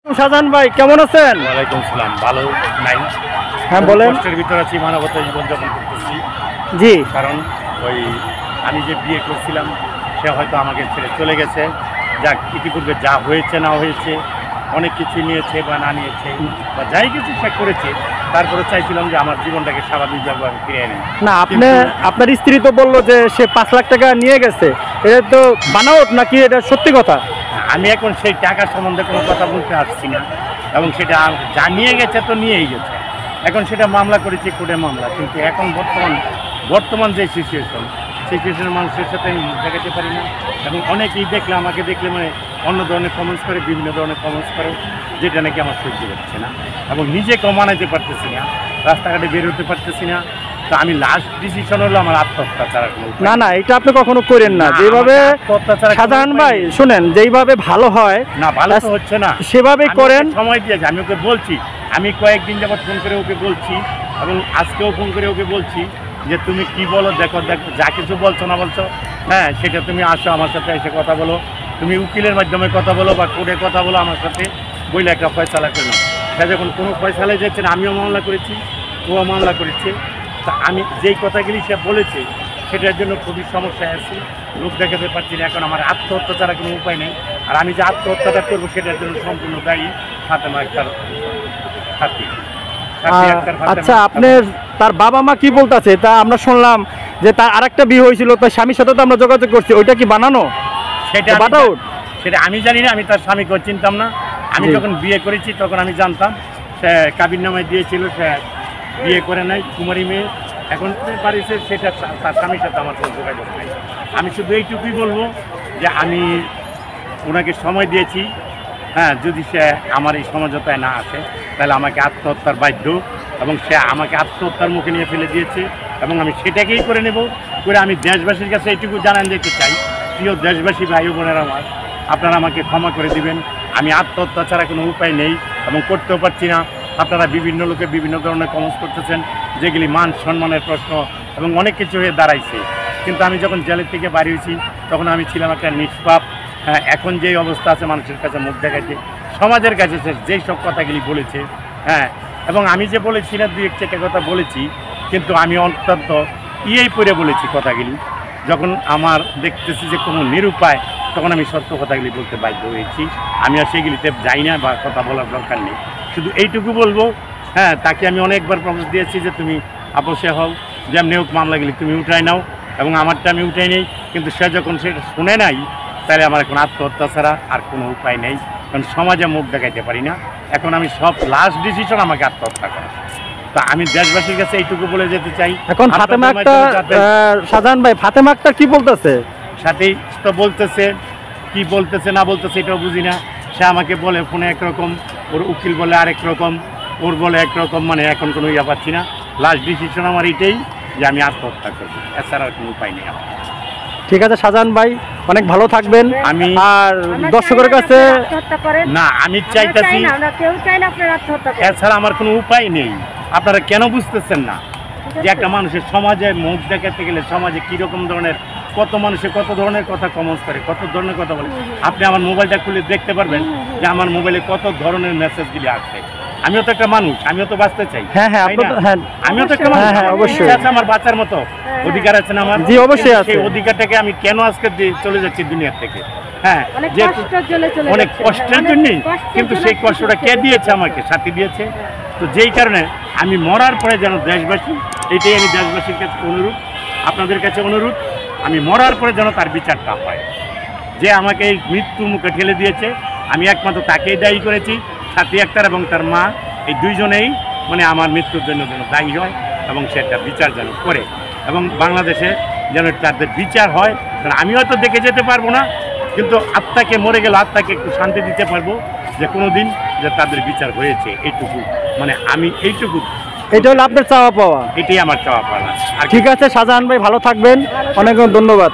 শাহজাহান ভাই কেমন আছেন? ওয়ালাইকুম সালাম। ভালো নাই। হ্যাঁ বলেন। কষ্টের ভিতর আছি, মানবতা জীবনযাপন করতেছি। জি, কারণ ওই আমি যে বিয়ে করছিলাম সে হয়তো আমাকে ছেড়ে চলে গেছে। যাক, ইতিপূর্বে যা হয়েছে না হয়েছে, অনেক কিছু নিয়েছে বা না নিয়েছে বা যাই কিছু সে করেছে, তারপরে চাইছিলাম যে আমার জীবনটাকে স্বাভাবিকভাবে ফিরিয়ে নেয়। না আপনার স্ত্রী তো বললো যে সে 5 লাখ টাকা নিয়ে গেছে, এটা তো বানাওট নাকি এটা সত্যি কথা? আমি এখন সেই টাকা সম্বন্ধে কোনো কথা বলতে আসছি না, এবং সেটা যা নিয়ে গেছে তো নিয়েই গেছে। এখন সেটা মামলা করেছি, কোর্টে মামলা। কিন্তু এখন বর্তমান যে সিচুয়েশনের মানুষের সাথে আমি মুখ দেখাতে পারি না, এবং অনেকেই দেখলে আমাকে দেখলে মানে অন্য ধরনের কমেন্টস করে, বিভিন্ন ধরনের কমেন্টস করে, যেটা নাকি আমার সহ্য হচ্ছে না, এবং নিজেকেও মানাইতে পারতেছি না, রাস্তাঘাটে বের হতে পারতেছি না। তো আমি লাস্ট ডিসিশন হলো আমার আত্মহত্যা ছাড়া কোনো উপায় না না, এটা আপনি কখনো করেন না। যেভাবে শাহজাহান ভাই শুনেন, যেইভাবে ভালো হয় না, ভালো তো হচ্ছে না, সেভাবেই করেন। সময় দিয়েছি, আমি ওকে বলছি, আমি কয়েকদিন যাবৎ ফোন করে ওকে বলছি, এবং আজকেও ফোন করে ওকে বলছি যে তুমি কি বলো, দেখো যা কিছু বলছো না বলছো, হ্যাঁ সেটা তুমি আসো আমার সাথে এসে কথা বলো, তুমি উকিলের মাধ্যমে কথা বলো বা কোর্টে কথা বলো আমার সাথে, বইলে একটা ফয়সালা করে নাও। সে যখন কোনো ফয়সালায় যাচ্ছে না, আমিও মামলা করেছি, ও মামলা করেছে, তা আমি যেই কথাগুলি সে বলেছে সেটার জন্য খুবই সমস্যায় আছি, লোক দেখাতে পারছি না। এখন আমার আত্মহত্যা ছাড়া কোনো উপায় নেই, আর আমি যে আত্মহত্যাটা করবো সেটার জন্য সম্পূর্ণ দায়ী ফাতেমা আক্তার সাথী। আচ্ছা, আপনার তার বাবা মা কি বলতেছে? তা আমরা শুনলাম যে তার আরেকটা বিয়ে হয়েছিল, তার স্বামীর সাথে তো আমরা যোগাযোগ করছি, ওইটা কি বানানো? সেটা আমি জানি না, আমি তার স্বামীকেও চিনতাম না। আমি যখন বিয়ে করেছি তখন আমি জানতাম সে কাবির নামায় দিয়েছিল, সে বিয়ে করে নাই, কুমারী মেয়ে। এখন বাড়িতে সেটা তার স্বামীর সাথে আমার কোনো যোগাযোগ নাই। আমি শুধু এইটুকুই বলবো যে আমি ওনাকে সময় দিয়েছি, হ্যাঁ যদি সে আমার এই সমঝোতায় না আসে তাহলে আমাকে আত্মহত্যার বাধ্য, এবং সে আমাকে আত্মহত্যার মুখে নিয়ে ফেলে দিয়েছে, এবং আমি সেটাকেই করে নেব। করে আমি দেশবাসীর কাছে এইটুকু জানান দিতে চাই, প্রিয় দেশবাসী ভাই বোনেরা আমার, আপনারা আমাকে ক্ষমা করে দিবেন। আমি আত্মহত্যা ছাড়া কোনো উপায় নেই এবং করতেও পারছি না। আপনারা বিভিন্ন লোকে বিভিন্ন ধরনের কমেন্টস করতেছেন, যেগুলি মান সম্মানের প্রশ্ন এবং অনেক কিছু হয়ে দাঁড়াইছে। কিন্তু আমি যখন জেলের থেকে বাড়ি হয়েছি তখন আমি ছিলাম একটা নিষ্পাপ। হ্যাঁ, এখন যেই অবস্থা আছে মানুষের কাছে মুখ দেখাইছে, সমাজের কাছে যেই সব কথাগুলি বলেছে, হ্যাঁ, এবং আমি যে বলেছি না দুই একটা কথা বলেছি, কিন্তু আমি অত্যন্ত পড়ে বলেছি কথাগুলি। যখন আমার দেখতেছি যে কোনো নিরুপায়, তখন আমি সত্য কথাগুলি বলতে বাধ্য হয়েছি। আমি আর সেগুলিতে যাই না বা কথা বলার দরকার নেই। শুধু এইটুকু বলবো, হ্যাঁ তাকে আমি অনেকবার প্রমিস দিয়েছি যে তুমি আপোষে হও, যেমনি হোক মামলাগুলি তুমি উঠাই নাও, এবং আমারটা আমি উঠাই নেই। কিন্তু সে যখন সেটা শুনে নাই, তাহলে আমার এখন আত্মহত্যা ছাড়া আর কোনো উপায় নেই, কারণ সমাজে মুখ দেখাইতে পারি না। এখন আমি সব লাস্ট ডিসিশন আমাকে আত্মহত্যা করা। তা আমি দেশবাসীর কাছে এইটুকু বলে যেতে চাই। এখন ফাতেমা আক্তার, শাহজাহান ভাই, ফাতেমা আক্তার কি বলতেছে? সাথেই তো বলতেছে, কি বলতেছে না বলতেছে এটাও বুঝি না। সে আমাকে বলে ফোনে একরকম, ওর উকিল বলে আরেক রকম, ওর বলে একরকম, মানে এখন কোনো ইয়া পাচ্ছি না। লাস্ট ডিসিশন আমার এইটাই যে আমি আত্মহত্যা করবো, এছাড়া কোনো উপায় নেই আমার। ঠিক আছে শাহজাহান ভাই, অনেক ভালো থাকবেন। আমি আর দর্শকের কাছে না, আমি চাইতেছি, এছাড়া আমার কোনো উপায় নেই। আপনারা কেন বুঝতেছেন না যে একটা মানুষের সমাজে মুখ দেখাতে গেলে সমাজে কীরকম ধরনের, কত মানুষে কত ধরনের কথা কমেন্টস করে, কত ধরনের কথা বলে। আপনি আমার মোবাইলটা খুলে দেখতে পারবেন যে আমার মোবাইলে কত ধরনের মেসেজগুলি আসছে। আমিও তো একটা মানুষ, আমিও তো বাঁচতে চাই। হ্যাঁ হ্যাঁ, আমিও তো একটা মানুষ, অবশ্যই আছে, আমার বাঁচার মতো অধিকার আছে না আমার? জি অবশ্যই আছে। সেই অধিকারটাকে আমি কেন আজকে চলে যাচ্ছি দুনিয়ার থেকে? হ্যাঁ, যে অনেক কষ্টের জন্যই, কিন্তু সেই কষ্টটা কে দিয়েছে? আমাকে সাথী দিয়েছে। তো যেই কারণে আমি মরার পরে যেন দেশবাসী, এটাই আমি দেশবাসীর কাছে অনুরোধ, আপনাদের কাছে অনুরোধ, আমি মরার পরে যেন তার বিচারটা হয়। যে আমাকে এই মৃত্যু মুখে ঠেলে দিয়েছে, আমি একমাত্র তাকেই দায়ী করেছি। সাথী আক্তার এবং তার মা, এই দুইজনেই মানে আমার মৃত্যুর জন্য যেন দায়ী হয়, এবং সেটা বিচার যেন করে, এবং বাংলাদেশে যেন তাদের বিচার হয়। কারণ আমি হয়তো দেখে যেতে পারবো না, কিন্তু আত্মাকে, মরে গেলে আত্মাকে একটু শান্তি দিতে পারবো যে কোনো দিন যে তাদের বিচার হয়েছে, এইটুকু, মানে আমি এইটুকু, এটা হলো আপনার চাওয়া পাওয়া, এটাই আমার চাওয়া পাওয়া। ঠিক আছে শাহজাহান ভাই, ভালো থাকবেন, অনেক ধন্যবাদ।